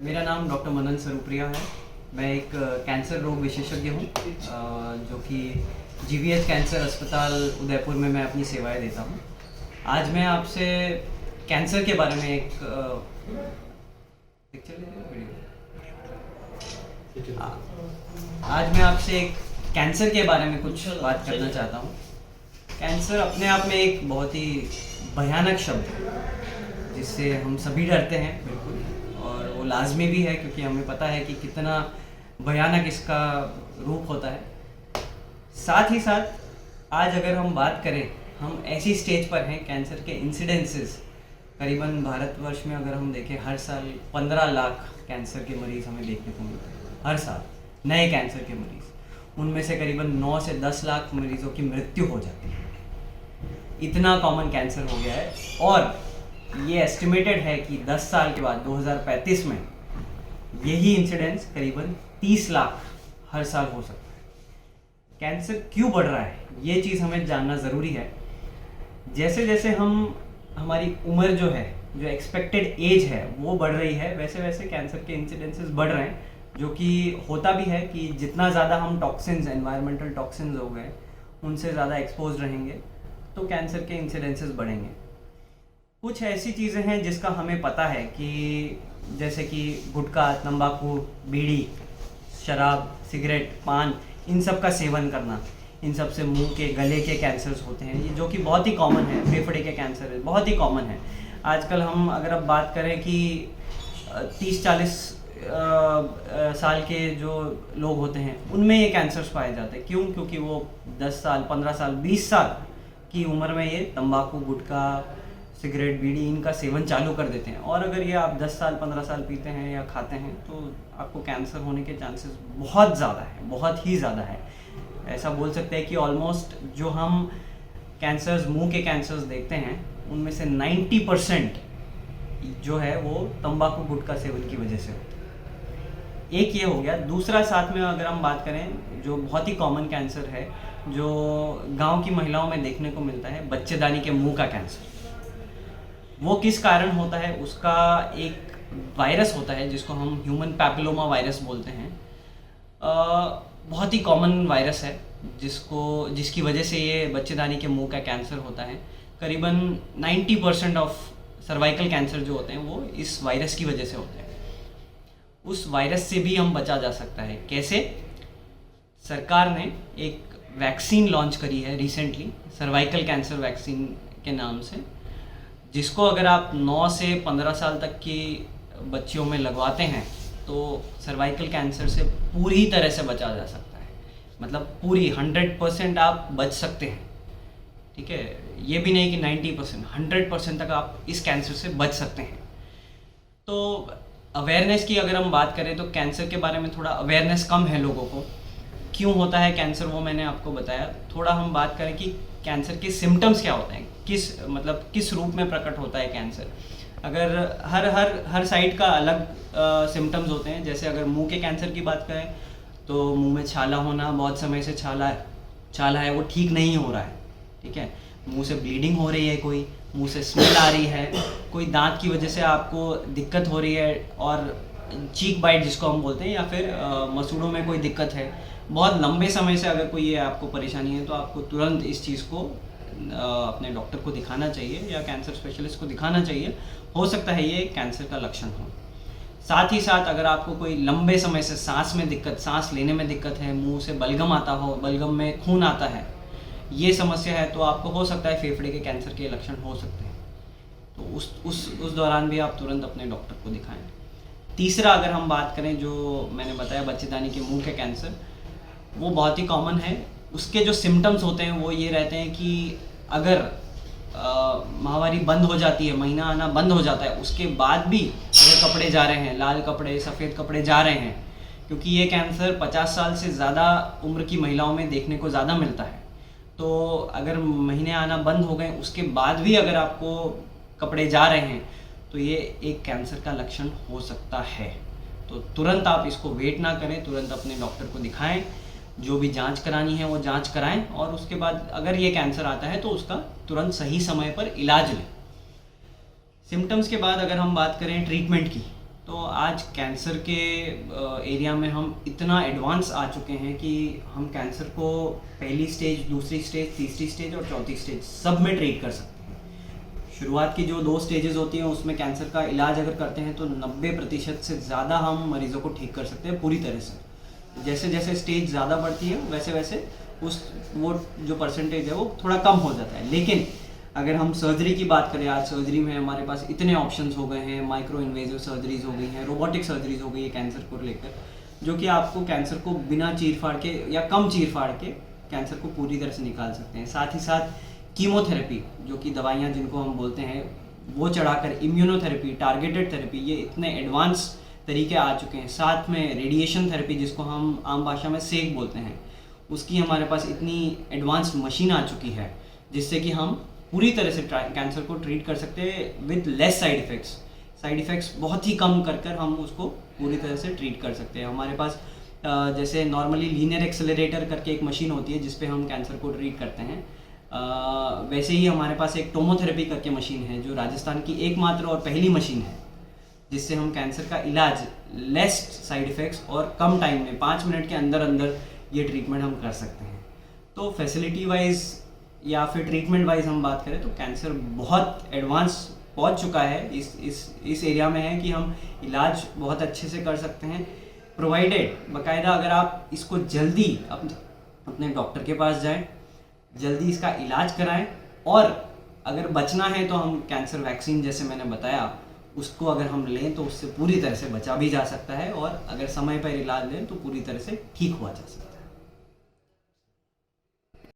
मेरा नाम डॉक्टर मनन सरुप्रिया है। मैं एक कैंसर रोग विशेषज्ञ हूँ जो कि जीवीएच कैंसर अस्पताल उदयपुर में मैं अपनी सेवाएं देता हूँ। आज मैं आपसे कैंसर के बारे में एक आज मैं आपसे एक कैंसर के बारे में कुछ बात करना चाहता हूँ। कैंसर अपने आप में एक बहुत ही भयानक शब्द है जिससे हम सभी डरते हैं, बिल्कुल, और वो लाजमी भी है क्योंकि हमें पता है कि कितना भयानक इसका रूप होता है। साथ ही साथ आज अगर हम बात करें, हम ऐसी स्टेज पर हैं, कैंसर के इंसिडेंसेस करीबन भारतवर्ष में अगर हम देखें, हर साल 15 लाख कैंसर के मरीज़ हमें देखने को मिलते हैं। हर साल नए कैंसर के मरीज़, उनमें से करीबन 9 से 10 लाख मरीज़ों की मृत्यु हो जाती है। इतना कॉमन कैंसर हो गया है और ये एस्टिमेटेड है कि 10 साल के बाद 2035 में यही इंसिडेंस करीबन 30 लाख हर साल हो सकता है। कैंसर क्यों बढ़ रहा है, ये चीज़ हमें जानना ज़रूरी है। जैसे जैसे हमारी उम्र जो है, जो एक्सपेक्टेड एज है, वो बढ़ रही है, वैसे वैसे कैंसर के इंसिडेंसेस बढ़ रहे हैं। जो कि होता भी है कि जितना ज़्यादा हम टॉक्सिन्स, एनवायरमेंटल टॉक्सिन्स हो गए, उनसे ज़्यादा एक्सपोज रहेंगे तो कैंसर के इंसिडेंसेस बढ़ेंगे। कुछ ऐसी चीज़ें हैं जिसका हमें पता है कि जैसे कि गुटखा, तंबाकू, बीड़ी, शराब, सिगरेट, पान, इन सब का सेवन करना, इन सब से मुंह के, गले के कैंसर्स होते हैं, ये जो कि बहुत ही कॉमन है। फेफड़े के कैंसर बहुत ही कॉमन है आजकल। हम अगर अब बात करें कि 30-40 साल के जो लोग होते हैं उनमें ये कैंसर्स पाए जाते हैं। क्यों? क्योंकि वो 10 साल, 15 साल, 20 साल की उम्र में ये तंबाकू, गुटखा, सिगरेट, बीड़ी, इनका सेवन चालू कर देते हैं। और अगर ये आप 10 साल, 15 साल पीते हैं या खाते हैं तो आपको कैंसर होने के चांसेस बहुत ज़्यादा है, बहुत ही ज़्यादा है। ऐसा बोल सकते हैं कि ऑलमोस्ट जो हम कैंसर्स, मुंह के कैंसर्स देखते हैं, उनमें से 90% जो है वो तंबाकू, गुटखा सेवन की वजह से होता है। एक ये हो गया। दूसरा, साथ में अगर हम बात करें, जो बहुत ही कॉमन कैंसर है जो गांव की महिलाओं में देखने को मिलता है, बच्चेदानी के मुंह का कैंसर। वो किस कारण होता है? उसका एक वायरस होता है जिसको हम ह्यूमन पैपिलोमा वायरस बोलते हैं। बहुत ही कॉमन वायरस है जिसकी वजह से ये बच्चेदानी के मुंह का कैंसर होता है। करीबन 90% ऑफ सर्वाइकल कैंसर जो होते हैं वो इस वायरस की वजह से होते हैं। उस वायरस से भी हम बचा जा सकता है। कैसे? सरकार ने एक वैक्सीन लॉन्च करी है रिसेंटली, सर्वाइकल कैंसर वैक्सीन के नाम से, जिसको अगर आप 9 से 15 साल तक की बच्चियों में लगवाते हैं तो सर्वाइकल कैंसर से पूरी तरह से बचा जा सकता है। मतलब पूरी 100% आप बच सकते हैं। ठीक है, ये भी नहीं कि 90%, 100% तक आप इस कैंसर से बच सकते हैं। तो अवेयरनेस की अगर हम बात करें तो कैंसर के बारे में थोड़ा अवेयरनेस कम है लोगों को। क्यों होता है कैंसर, वो मैंने आपको बताया। थोड़ा हम बात करें कि कैंसर के सिम्टम्स क्या होते हैं, किस रूप में प्रकट होता है कैंसर। अगर हर साइड का अलग सिम्टम्स होते हैं। जैसे अगर मुंह के कैंसर की बात करें तो मुंह में छाला होना, बहुत समय से छाला है, वो ठीक नहीं हो रहा है। ठीक है, मुंह से ब्लीडिंग हो रही है, कोई मुंह से स्मेल आ रही है, कोई दांत की वजह से आपको दिक्कत हो रही है, और चीक बाइट जिसको हम बोलते हैं, या फिर मसूड़ों में कोई दिक्कत है, बहुत लंबे समय से अगर कोई ये आपको परेशानी है तो आपको तुरंत इस चीज़ को अपने डॉक्टर को दिखाना चाहिए या कैंसर स्पेशलिस्ट को दिखाना चाहिए। हो सकता है ये कैंसर का लक्षण हो। साथ ही साथ अगर आपको कोई लंबे समय से सांस में दिक्कत, सांस लेने में दिक्कत है, मुंह से बलगम आता हो, बलगम में खून आता है, ये समस्या है, तो आपको हो सकता है फेफड़े के कैंसर के लक्षण हो सकते हैं। तो उस दौरान भी आप तुरंत अपने डॉक्टर को दिखाएं। तीसरा, अगर हम बात करें, जो मैंने बताया बच्चेदानी के मुंह के कैंसर, वो बहुत ही कॉमन है। उसके जो सिम्टम्स होते हैं वो ये रहते हैं कि अगर माहवारी बंद हो जाती है, महीना आना बंद हो जाता है, उसके बाद भी अगर कपड़े जा रहे हैं, लाल कपड़े, सफ़ेद कपड़े जा रहे हैं, क्योंकि ये कैंसर 50 साल से ज़्यादा उम्र की महिलाओं में देखने को ज़्यादा मिलता है। तो अगर महीने आना बंद हो गए, उसके बाद भी अगर आपको कपड़े जा रहे हैं, तो ये एक कैंसर का लक्षण हो सकता है। तो तुरंत आप इसको वेट ना करें, तुरंत अपने डॉक्टर को दिखाएं, जो भी जांच करानी है वो जांच कराएं, और उसके बाद अगर ये कैंसर आता है तो उसका तुरंत सही समय पर इलाज लें। सिम्टम्स के बाद अगर हम बात करें ट्रीटमेंट की, तो आज कैंसर के एरिया में हम इतना एडवांस आ चुके हैं कि हम कैंसर को पहली स्टेज, दूसरी स्टेज, तीसरी स्टेज और चौथी स्टेज सब में ट्रीट कर सकते हैं। शुरुआत की जो 2 स्टेजेस होती हैं उसमें कैंसर का इलाज अगर करते हैं तो 90% से ज़्यादा हम मरीज़ों को ठीक कर सकते हैं पूरी तरह से। जैसे जैसे स्टेज ज़्यादा बढ़ती है वैसे वैसे वो जो परसेंटेज है वो थोड़ा कम हो जाता है। लेकिन अगर हम सर्जरी की बात करें, आज सर्जरी में हमारे पास इतने ऑप्शंस हो गए हैं, माइक्रो इन्वेजिव सर्जरीज हो गई हैं, रोबोटिक सर्जरीज हो गई है कैंसर को लेकर, जो कि आपको कैंसर को बिना चीर फाड़ के या कम चीर फाड़ के कैंसर को पूरी तरह से निकाल सकते हैं। साथ ही साथ कीमोथेरेपी, जो कि दवाइयाँ जिनको हम बोलते हैं, वो चढ़ाकर इम्यूनोथेरेपी, टारगेटेड थेरेपी, ये इतने एडवांस तरीके आ चुके हैं। साथ में रेडिएशन थेरेपी, जिसको हम आम भाषा में सेक बोलते हैं, उसकी हमारे पास इतनी एडवांस मशीन आ चुकी है जिससे कि हम पूरी तरह से कैंसर को ट्रीट कर सकते हैं विद लेस साइड इफ़ेक्ट्स बहुत ही कम कर कर हम उसको पूरी तरह से ट्रीट कर सकते हैं। हमारे पास जैसे नॉर्मली लीनियर एक्सेलरेटर करके एक मशीन होती है जिस पे हम कैंसर को ट्रीट करते हैं, वैसे ही हमारे पास एक टोमोथेरेपी करके मशीन है जो राजस्थान की एकमात्र और पहली मशीन है जिससे हम कैंसर का इलाज लेस साइड इफ़ेक्ट्स और कम टाइम में 5 मिनट के अंदर अंदर ये ट्रीटमेंट हम कर सकते हैं। तो फैसिलिटी वाइज या फिर ट्रीटमेंट वाइज हम बात करें तो कैंसर बहुत एडवांस पहुंच चुका है, इस एरिया में है कि हम इलाज बहुत अच्छे से कर सकते हैं, प्रोवाइडेड बाकायदा अगर आप इसको जल्दी अपने डॉक्टर के पास जाएं, जल्दी इसका इलाज कराएं, और अगर बचना है तो हम कैंसर वैक्सीन जैसे मैंने बताया उसको अगर हम लें तो उससे पूरी तरह से बचा भी जा सकता है, और अगर समय पर इलाज लें तो पूरी तरह से ठीक हुआ जा सकता है।